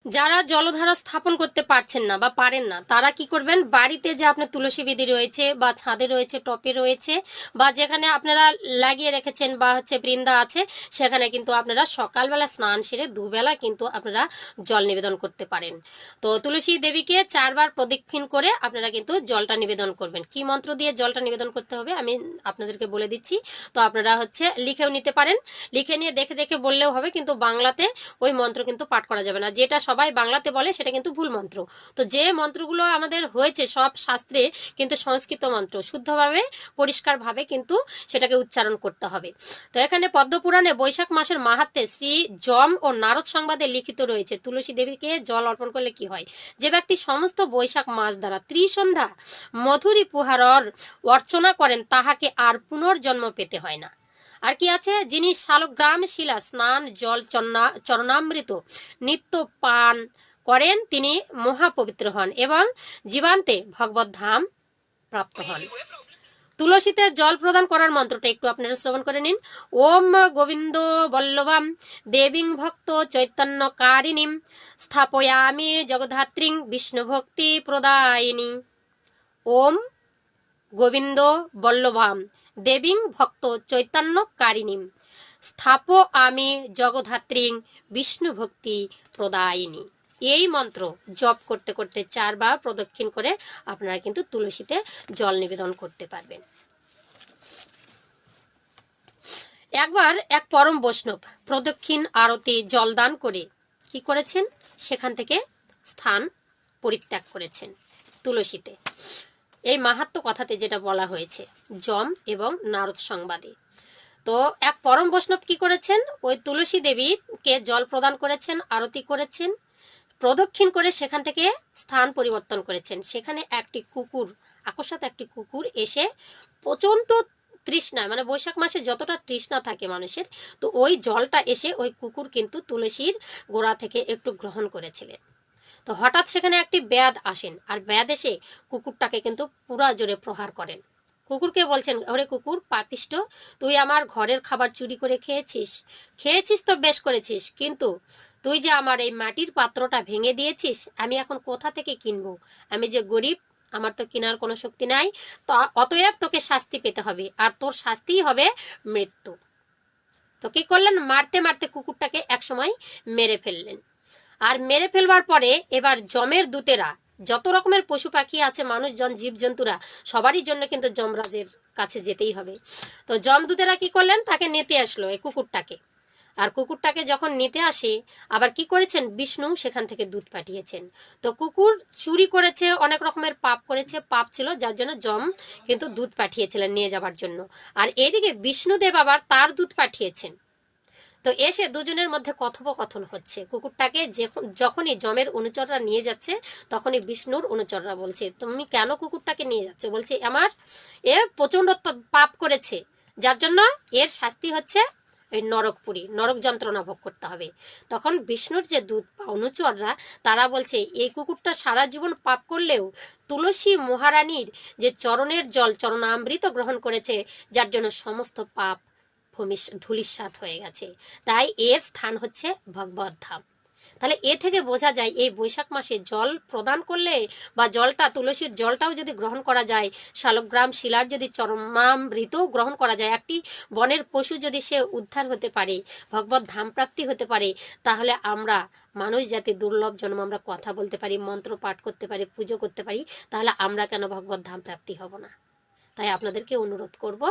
যারা জলধারা স্থাপন করতে পারছেন না বা পারেন না, তারা কি করবেন, বাড়িতে যে আপনার তুলসী বিধি রয়েছে বা ছাদে রয়েছে, টপে রয়েছে, বা যেখানে আপনারা লাগিয়ে রেখেছেন বা বৃন্দা আছে, সেখানে কিন্তু আপনারা সকালবেলা স্নান সেরে দুবেলা কিন্তু আপনারা জল নিবেদন করতে পারেন। তো তুলসী দেবীকে 4 বার প্রদক্ষিণ করে আপনারা কিন্তু জলটা নিবেদন করবেন। কি মন্ত্র দিয়ে জলটা নিবেদন করতে হবে আমি আপনাদেরকে বলে দিচ্ছি। তো আপনারা লিখেও নিতে পারেন, লিখে নিয়ে দেখে দেখে বললেও হবে, কিন্তু বাংলাতে ওই মন্ত্র কিন্তু পাঠ করা যাবে না। যেটা সবাই বাংলাতে বলে সেটা কিন্তু ভুল মন্ত্র। তো যে মন্ত্রগুলো আমাদের হয়েছে সব শাস্ত্রে, কিন্তু সংস্কৃত মন্ত্র, শুদ্ধভাবে পরিষ্কারভাবে কিন্তু সেটাকে উচ্চারণ করতে হবে। তো এখানে পদ্মপুরাণে বৈশাখ মাসের মাহাত্ম্যে শ্রী যম ও নারদ সংবাদে লিখিত রয়েছে, তুলসী দেবীকে জল অর্পণ করলে কি হয়। যে ব্যক্তি সমস্ত বৈশাখ মাস দ্বারা ত্রিসন্ধ্যা মধুরী পুহারর অর্চনা করেন, তাহাকে আর পুনর্জন্ম পেতে হয় না। আর কি আছে, যিনি শালগ্রাম শিলা স্নান জল চরণামৃত নিত্য পান করেন, তিনি মহাপবিত্র হন এবং জীবান্তে ভগবত ধাম প্রাপ্ত হন। তুলসীতে জল প্রদান করার মন্ত্রটা একটু আপনারা শ্রবণ করে নিন। ওম গোবিন্দ বল্লভাম দেবীং ভক্ত চৈতন্য কারিণীম স্থাপয়ামি জগধাত্রীং বিষ্ণু ভক্তি প্রদায়িনী। ওম গোবিন্দ বল্লভাম দেবীং ভক্ত চৈতন্য কারিণীম স্থাপ আমি জগধাত্রীং বিষ্ণু ভক্তি প্রদায়িনী। এই মন্ত্র জপ করতে করতে 4 বার প্রদক্ষিণ করে আপনারা কিন্তু তুলসীতে জল নিবেদন করতে পারবেন। একবার এক পরম বৈষ্ণব প্রদক্ষিণ আরতি জলদান করে কি করেছেন, সেখান থেকে স্থান পরিত্যাগ করেছেন তুলসীতে। এই মাহাত্ম্য কথাতে যেটা বলা হয়েছে যম এবং নারদ সংবাদে। তো এক পরম বৈষ্ণব কি করেছেন, ওই তুলসী দেবীকে জল প্রদান করেছেন, আরতি করেছেন, প্রদক্ষিণ করে সেখান থেকে স্থান পরিবর্তন করেছেন। সেখানে একটি কুকুর, আকস্মাৎ একটি কুকুর এসে প্রচণ্ড তৃষ্ণা, মানে বৈশাখ মাসে যতটা তৃষ্ণা থাকে মানুষের, তো ওই জলটা এসে ওই কুকুর কিন্তু তুলসীর গোড়া থেকে একটু গ্রহণ করেছিলেন। তো হঠাৎ সেখানে একটি ব্যাধ আসেন, আর ব্যাধ এসে কুকুরটাকে কিন্তু পুরা জোরে প্রহার করেন। কুকুরকে বলছেন, ওরে কুকুর পাপিষ্ট, তুই আমার ঘরের খাবার চুরি করে খেয়েছিস, খেয়েছিস তো বেশ করেছিস, কিন্তু তুই যে আমার এই মাটির পাত্রটা ভেঙে দিয়েছিস, আমি এখন কোথা থেকে কিনবো, আমি যে গরিব, আমার তো কেনার কোনো শক্তি নাই, তা অতএব তোকে শাস্তি পেতে হবে, আর তোর শাস্তিই হবে মৃত্যু। তো কি করলেন, মারতে মারতে কুকুরটাকে একসময় মেরে ফেললেন। আর মেরে ফেলবার পরে এবার যমের দূতেরা, যত রকমের পশু পাখি আছে, মানুষজন, জীবজন্তুরা, সবারই জন্য কিন্তু যমরাজের কাছে যেতেই হবে। তো যমদূতেরা কি করলেন, তাকে নিতে আসলো এই কুকুরটাকে। আর কুকুরটাকে যখন নিতে আসে, আবার কি করেছেন, বিষ্ণু সেখান থেকে দুধ পাঠিয়েছেন। তো কুকুর চুরি করেছে, অনেক রকমের পাপ করেছে, পাপ ছিল, যার জন্য যম কিন্তু দুধ পাঠিয়েছিলেন নিয়ে যাবার জন্য। আর এদিকে বিষ্ণুদেব আবার তার দুধ পাঠিয়েছেন। তো এসে দুজনের মধ্যে কথোপকথন হচ্ছে। কুকুরটাকে যখনই যমের অনুচররা নিয়ে যাচ্ছে, তখনই বিষ্ণুর অনুচররা বলছে, তুমি কেন কুকুরটাকে নিয়ে যাচ্ছ, বলছে আমার এ প্রচণ্ড পাপ করেছে, যার জন্য এর শাস্তি হচ্ছে এই নরকপুরী, নরক যন্ত্রণা ভোগ করতে হবে। তখন বিষ্ণুর যে দূত বা অনুচররা, তারা বলছে, এই কুকুরটা সারা জীবন পাপ করলেও তুলসী মহারানীর যে চরণের জল, চরণামৃত গ্রহণ করেছে, যার জন্য সমস্ত পাপ ধূলিসাৎ হয়ে গেছে, তাই এর স্থান হচ্ছে ভগবত ধাম। তাহলে এ থেকে বোঝা যায়, এই বৈশাখ মাসে জল প্রদান করলে বা জলটা, তুলসীর জলটাও যদি গ্রহণ করা যায়, শালগ্রাম শিলার যদি চরমামৃত গ্রহণ করা যায়, একটি বনের পশু যদি সে উদ্ধার হতে পারে, ভগবত ধাম প্রাপ্তি হতে পারে, তাহলে আমরা মানুষ জাতি দুর্লভ জন্ম, আমরা কথা বলতে পারি, মন্ত্র পাঠ করতে পারি, পুজো করতে পারি, তাহলে আমরা কেন ভগবত ধাম প্রাপ্তি হব না। তাই আপনাদেরকে অনুরোধ করব,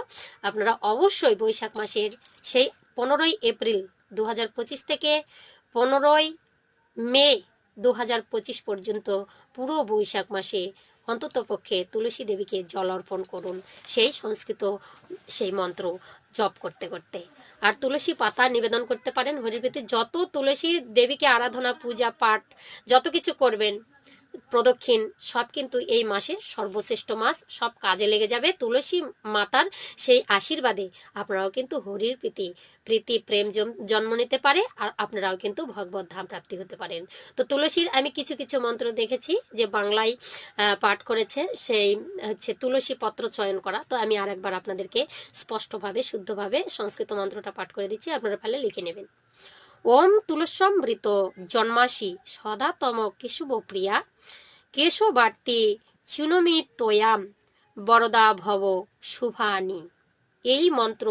আপনারা অবশ্যই বৈশাখ মাসের সেই 15ই এপ্রিল 2025 থেকে 15ই মে 2025 পর্যন্ত পুরো বৈশাখ মাসে অন্ততপক্ষে তুলসী দেবীকে জল অর্পণ করুন, সেই সংস্কৃত সেই মন্ত্র জপ করতে করতে। আর তুলসী পাতা নিবেদন করতে পারেন হরির প্রতি, যত তুলসী দেবীকে আরাধনা, পূজা পাঠ যত কিছু করবেন, প্রদক্ষিণ, সব কিন্তু এই মাসে সর্বশ্রেষ্ঠ মাস, সব কাজে লেগে যাবে। তুলসী মাতার সেই আশীর্বাদে আপনারাও কিন্তু হরির প্রীতি প্রেম জন্ম নিতে পারে, আর আপনারাও কিন্তু ভগবত ধাম প্রাপ্তি হতে পারেন। তো তুলসীর আমি কিছু কিছু মন্ত্র দেখেছি যে বাংলায় পাঠ করেছে, সেই হচ্ছে তুলসী পত্র চয়ন করা। তো আমি আরেকবার আপনাদেরকে স্পষ্টভাবে শুদ্ধভাবে সংস্কৃত মন্ত্রটা পাঠ করে দিচ্ছি, আপনারা ফলে লিখে নেবেন। ওম তুলসমৃত জন্মাসি সদাতম কেশবপ্রিয়া কেশবার্তি চুনমি তোয়াম বরদা ভব শুভানি। এই মন্ত্র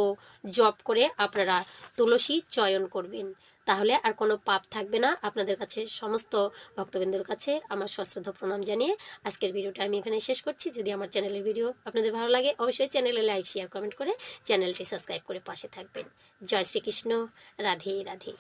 জপ করে আপনারা তুলসী চয়ন করবেন, তাহলে আর কোনো পাপ থাকবে না। আপনাদের কাছে সমস্ত ভক্তবৃন্দের কাছে আমার সশ্রদ্ধ প্রণাম জানিয়ে আজকের ভিডিওটা আমি এখানে শেষ করছি। যদি আমার চ্যানেলের ভিডিও আপনাদের ভালো লাগে অবশ্যই চ্যানেলে লাইক শেয়ার কমেন্ট করে চ্যানেলটি সাবস্ক্রাইব করে পাশে থাকবেন। জয় শ্রীকৃষ্ণ, রাধে রাধে।